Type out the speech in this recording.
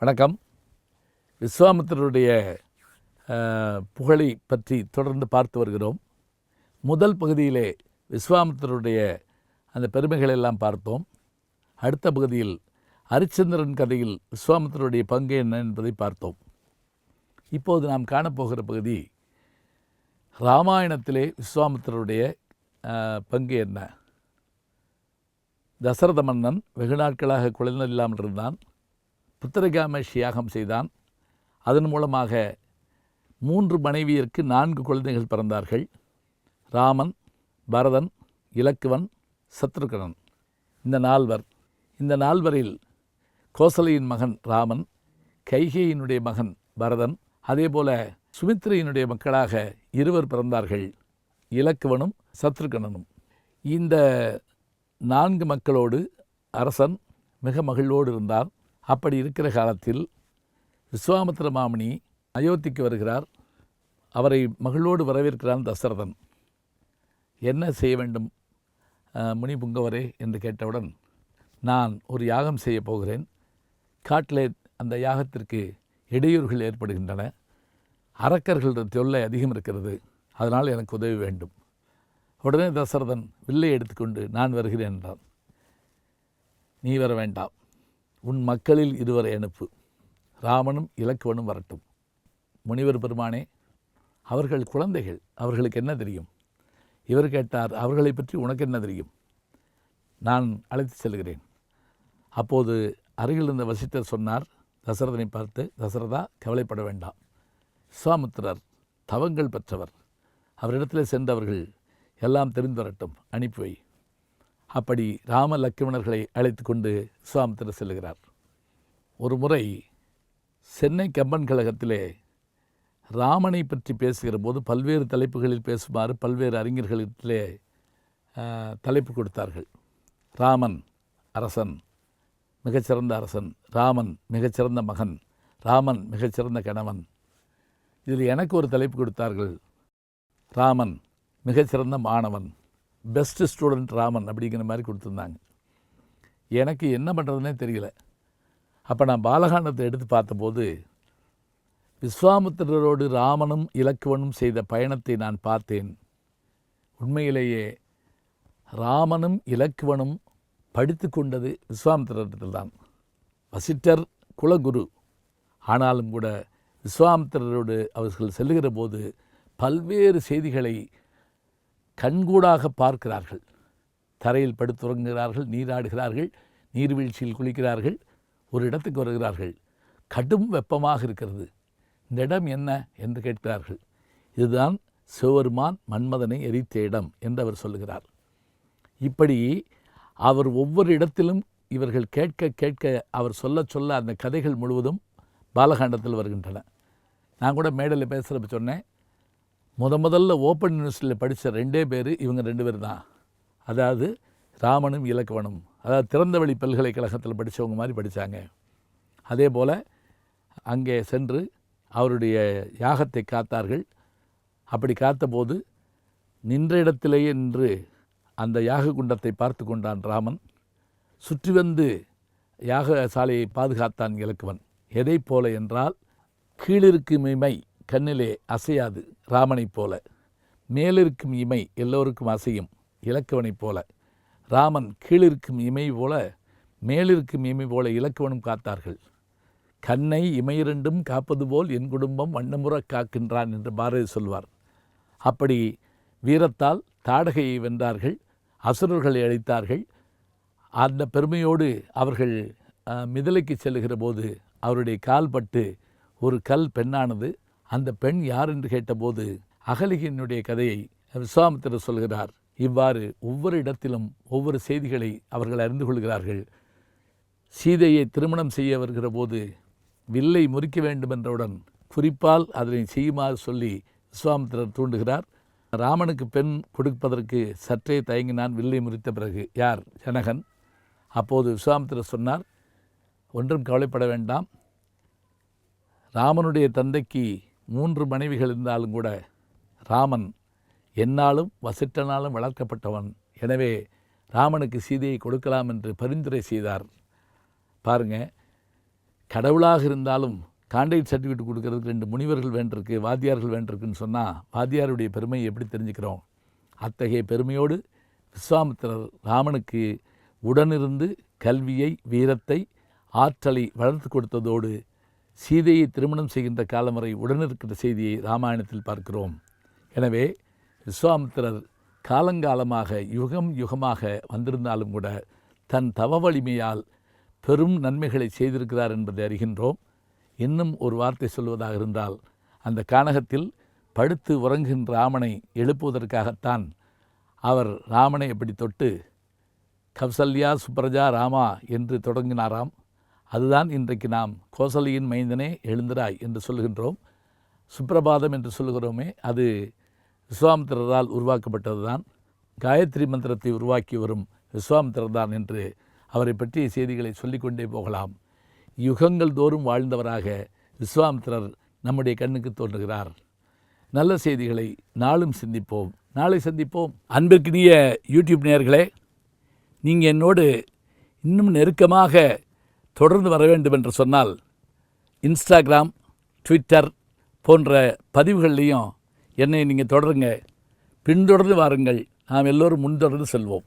வணக்கம். விஸ்வாமித்திரருடைய புகழை பற்றி தொடர்ந்து பார்த்து வருகிறோம். முதல் பகுதியிலே விஸ்வாமித்திரருடைய அந்த பெருமைகள் எல்லாம் பார்த்தோம். அடுத்த பகுதியில் ஹரிச்சந்திரன் கதையில் விஸ்வாமித்திரருடைய பங்கு என்ன என்பதை பார்த்தோம். இப்போது நாம் காணப்போகிற பகுதி இராமாயணத்திலே விஸ்வாமித்திரருடைய பங்கு என்ன. தசரத மன்னன் வெகு நாட்களாக குழந்தை இல்லாமல் இருந்தான். புத்திரகாமேஷ் யாகம் செய்தான். அதன் மூலமாக 3 மனைவியருக்கு 4 குழந்தைகள் பிறந்தார்கள். ராமன், பரதன், இலக்குவன், சத்ருகனன். இந்த நால்வரில் கோசலையின் மகன் ராமன், கைகேயினுடைய மகன் பரதன், அதேபோல சுமித்திரையினுடைய மக்களாக 2 பிறந்தார்கள், இலக்குவனும் சத்ருகனனும். இந்த 4 மக்களோடு அரசன் மிக மகிழ்வோடு இருந்தான். அப்படி இருக்கிற காலத்தில் விஸ்வாமித்திர மாமுனி அயோத்திக்கு வருகிறார். அவரை மகிழ்வோடு வரவேற்கிறான் தசரதன். என்ன செய்ய வேண்டும் முனி புங்கவரே என்று கேட்டவுடன், நான் ஒரு யாகம் செய்ய போகிறேன். காட்டிலே அந்த யாகத்திற்கு இடையூறுகள் ஏற்படுகின்றன. அரக்கர்கள தொல்லை அதிகம் இருக்கிறது. அதனால் எனக்கு உதவி வேண்டும். உடனே தசரதன் வில்லை எடுத்துக்கொண்டு நான் வருகிறேன் என்றான். நீ வர வேண்டாம், உன் மக்களில் 2 அனுப்பு. ராமனும் இலக்குவனும் வரட்டும். முனிவர் பெருமானே, அவர்கள் குழந்தைகள், அவர்களுக்கு என்ன தெரியும்? இவர் கேட்டார், அவர்களை பற்றி உனக்கு என்ன தெரியும்? நான் அழைத்து செல்கிறேன். அப்போது அருகில் இருந்த வசிஷ்டர் சொன்னார் தசரதனை பார்த்து, தசரதா, கவலைப்பட வேண்டாம். விஸ்வாமித்திரர் தவங்கள் பெற்றவர். அவரிடத்தில் சென்றவர்கள் எல்லாம் தெரிந்து வரட்டும், அனுப்பி வை. அப்படி ராம லக்ஷ்மணர்களை அழைத்து கொண்டு விஸ்வாமித்திரர் செல்கிறார். ஒரு முறை சென்னை கம்பன் கழகத்திலே ராமனை பற்றி பேசுகிற போது பல்வேறு தலைப்புகளில் பேசுமாறு பல்வேறு அறிஞர்களிடத்திலே தலைப்பு கொடுத்தார்கள். ராமன் அரசன், மிகச்சிறந்த அரசன். ராமன் மிகச்சிறந்த மகன். ராமன் மிகச்சிறந்த கணவன். இதில் எனக்கு ஒரு தலைப்பு கொடுத்தார்கள், ராமன் மிகச்சிறந்த மாணவன், பெஸ்ட் ஸ்டூடெண்ட் ராமன் அப்படிங்கிற மாதிரி கொடுத்துருந்தாங்க. எனக்கு என்ன பண்ணுறதுனே தெரியல. அப்போ நான் பாலகாண்டத்தை எடுத்து பார்த்தபோது விஸ்வாமித்திரரோடு ராமனும் இலக்குவனும் செய்த பயணத்தை நான் பார்த்தேன். உண்மையிலேயே ராமனும் இலக்குவனும் படித்து கொண்டது விஸ்வாமித்திரத்தில் தான். வசிஷ்டர் குலகுரு. ஆனாலும் கூட விஸ்வாமித்திரரோடு அவர்கள் செல்லுகிற போது பல்வேறு செய்திகளை கண்கூடாக பார்க்கிறார்கள். தரையில் படுத்துறங்குகிறார்கள், நீராடுகிறார்கள், நீர்வீழ்ச்சியில் குளிக்கிறார்கள். ஒரு இடத்துக்கு வருகிறார்கள், கடும் வெப்பமாக இருக்கிறது. இந்த இடம் என்ன என்று கேட்கிறார்கள். இதுதான் சிவபெருமான் மன்மதனை எரித்த இடம் என்று அவர் சொல்லுகிறார். இப்படி அவர் ஒவ்வொரு இடத்திலும் இவர்கள் கேட்க கேட்க அவர் சொல்ல சொல்ல அந்த கதைகள் முழுவதும் பாலகாண்டத்தில் வருகின்றன. நான் கூட மேடையில் பேசுகிறப்ப சொன்னேன், முதல்ல ஓப்பன் யூனிவர்சிட்டியில் படித்த 2 பேர் இவங்க 2 பேர் தான். அதாவது ராமனும் இலக்குவனும், அதாவது திறந்தவெளி பல்கலைக்கழகத்தில் படித்தவங்க மாதிரி படித்தாங்க. அதே போல் அங்கே சென்று அவருடைய யாகத்தை காத்தார்கள். அப்படி காத்தபோது நின்ற இடத்திலேயே நின்று அந்த யாக குண்டத்தை பார்த்து கொண்டான் ராமன். சுற்றி வந்து யாக சாலையை பாதுகாத்தான் இலக்குவன். எதை போல என்றால், கீழிருக்கும் இமை கண்ணிலே அசையாது ராமனைப் போல, மேலிருக்கும் இமை எல்லோருக்கும் அசையும் இலக்குவனைப் போல. ராமன் கீழிருக்கும் இமை போல, மேலிருக்கும் இமை போல இலக்குவனும் காத்தார்கள். கண்ணை இமையிரண்டும் காப்பது போல் என் குடும்பம் வண்ணமுற காக்கின்றான் என்று பாரதி சொல்வார். அப்படி வீரத்தால் தாடகையை வென்றார்கள், அசுரர்களை அழித்தார்கள். அந்த பெருமையோடு அவர்கள் மிதிலைக்கு செல்லுகிற போது அவருடைய கால் பட்டு ஒரு கல் பெண்ணானது. அந்த பெண் யார் என்று கேட்டபோது அகலிகையினுடைய கதையை விஸ்வாமித்திரர் சொல்கிறார். இவ்வாறு ஒவ்வொரு இடத்திலும் ஒவ்வொரு செய்திகளை அவர்கள் அறிந்து கொள்கிறார்கள். சீதையை திருமணம் செய்ய வருகிற போது வில்லை முறிக்க வேண்டும் என்றவுடன் குறிப்பால் அதனை செய்யுமாறு சொல்லி விஸ்வாமித்திரர் தூண்டுகிறார். ராமனுக்கு பெண் கொடுப்பதற்கு சற்றே தயங்கினான் வில்லை முறித்த பிறகு. யார்? ஜனகன். அப்போது விஸ்வாமித்திரர் சொன்னார், ஒன்றும் கவலைப்பட வேண்டாம். ராமனுடைய தந்தைக்கு 3 மனைவிகள் இருந்தாலும் கூட ராமன் என்னாலும் வசிஷ்டனாலும் வளர்க்கப்பட்டவன். எனவே ராமனுக்கு சீதையை கொடுக்கலாம் என்று பரிந்துரை செய்தார். பாருங்க, கடவுளாக இருந்தாலும் கான்ட்ராக்ட் சர்டிஃபிகேட் கொடுக்கறதுக்கு 2 முனிவர்கள் வேண்டியிருக்கு, வாத்தியார்கள் வேண்டியிருக்குன்னு சொன்னால் வாத்தியாருடைய பெருமையை எப்படி தெரிஞ்சுக்கிறோம்? அத்தகைய பெருமையோடு விஸ்வாமித்திரர் ராமனுக்கு உடனிருந்து கல்வியை, வீரத்தை, ஆற்றலை வளர்த்து கொடுத்ததோடு சீதையை திருமணம் செய்கின்ற காலம் வரை உடனிருக்கிற செய்தியை ராமாயணத்தில் பார்க்கிறோம். எனவே விஸ்வாமித்திரர் காலங்காலமாக யுகம் யுகமாக வந்திருந்தாலும் கூட தன் தவ வலிமையால் பெரும் நன்மைகளை செய்திருக்கிறார் என்பதை அறிகின்றோம். இன்னும் ஒரு வார்த்தை சொல்வதாக இருந்தால், அந்த கானகத்தில் படுத்து உறங்குகின்ற ராமனை எழுப்புவதற்காகத்தான் அவர் ராமனை எப்படி தொட்டு கௌசல்யா சுப்ரஜா ராமா என்று தொடங்கினாராம். அதுதான் இன்றைக்கு நாம் கோசலையின் மைந்தனே எழுந்திராய் என்று சொல்லுகின்றோம். சுப்பிரபாதம் என்று சொல்லுகிறோமே, அது விஸ்வாமித்திரரால் உருவாக்கப்பட்டது தான். காயத்ரி மந்திரத்தை உருவாக்கி வரும் விஸ்வாமித்திரர் தான் என்று அவரை பற்றிய செய்திகளை சொல்லிக்கொண்டே போகலாம். யுகங்கள் தோறும் வாழ்ந்தவராக விஸ்வாமித்திரர் நம்முடைய கண்ணுக்கு தோன்றுகிறார். நல்ல செய்திகளை நாளும் சிந்திப்போம், நாளை சந்திப்போம். அன்பிற்கினிய யூடியூப் நேயர்களே, நீங்கள் என்னோடு இன்னும் நெருக்கமாக தொடர்ந்து வர வேண்டும் என்று சொன்னால் இன்ஸ்டாகிராம், ட்விட்டர் போன்ற பதிவுகள்லையும் என்னை நீங்கள் தொடருங்க. பின்தொடர்ந்து வாருங்கள். நாம் எல்லோரும் முன்தொடர்ந்து செல்வோம்.